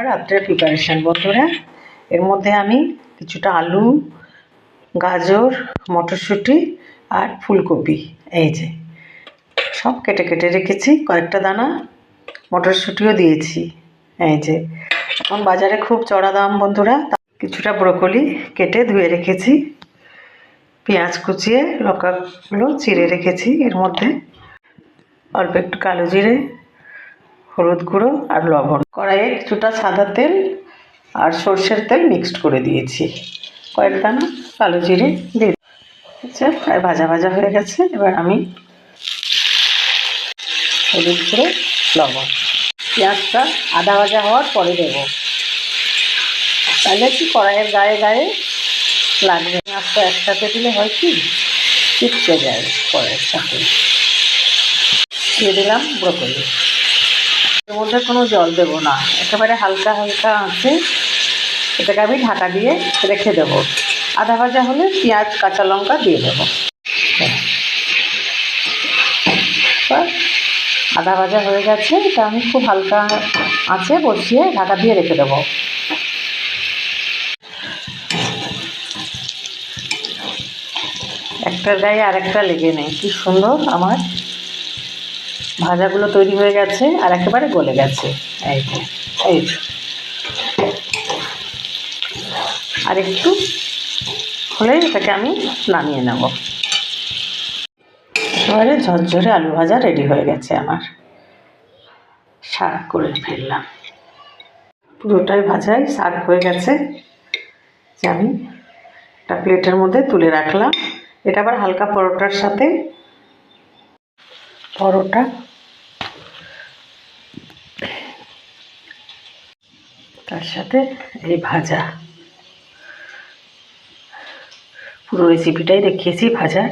রাত্রের প্রিপারেশান বন্ধুরা, এর মধ্যে আমি কিছুটা আলু, গাজর, মটরশুঁটি আর ফুলকপি এই যে সব কেটে কেটে রেখেছি। কয়েকটা দানা মটরশুঁটিও দিয়েছি। এই যে এখন বাজারে খুব চড়া দাম বন্ধুরা। কিছুটা ব্রোকলি কেটে ধুয়ে রেখেছি, পেঁয়াজ কুচিয়ে লঙ্কাগুলো চিড়ে রেখেছি। এর মধ্যে অল্প একটু কালো জিরে, হলুদ গুঁড়ো আর লবণ। কড়াইয়ে কিছুটা সাদা তেল আর সর্ষের তেল মিক্সড করে দিয়েছি। কয়েক দানা কালো জিরে দিয়ে আচ্ছা, প্রায় ভাজা ভাজা হয়ে গেছে। এবার আমি হলুদ গুঁড়ো, লবণ, পেঁয়াজটা আধা ভাজা হওয়ার পরে দেবো, তাহলে কি কড়াইয়ের গায়ে গায়ে লাগবে। পেঁয়াজটা একসাথে দিলে হয় কি চিপকে যায় কড়াইয়ের সাথে। দিয়ে দিলাম ব্রোকলি। এর মধ্যে কোনো জল দেবো না, একেবারে হালকা হালকা আছে। এটাকে আমি ঢাকা দিয়ে রেখে দেবো। আধা ভাজা হলে পেঁয়াজ কাঁচা লঙ্কা দিয়ে দেবো। আধা ভাজা হয়ে গেছে, এটা আমি খুব হালকা আঁচে বসিয়ে ঢাকা দিয়ে রেখে দেবো। একটার গায়ে আরেকটা লেগে নেই, কি সুন্দর আমার ভাজাগুলো তৈরি হয়ে গেছে আর একেবারে গলে গেছে। এই যে এই আর একটু হলে এটাকে আমি নামিয়ে নেব। এবারে ঝরঝরে আলু ভাজা রেডি হয়ে গেছে আমার। সার্ভ করে ফেললাম, পুরোটাই ভাজাই সার্ভ হয়ে গেছে। যে আমি একটা প্লেটের মধ্যে তুলে রাখলাম। এটা আবার হালকা পরোটার সাথে, পরোটা তার সাথে এই ভাজা। পুরো রেসিপিটাই দেখিয়েছি ভাজার।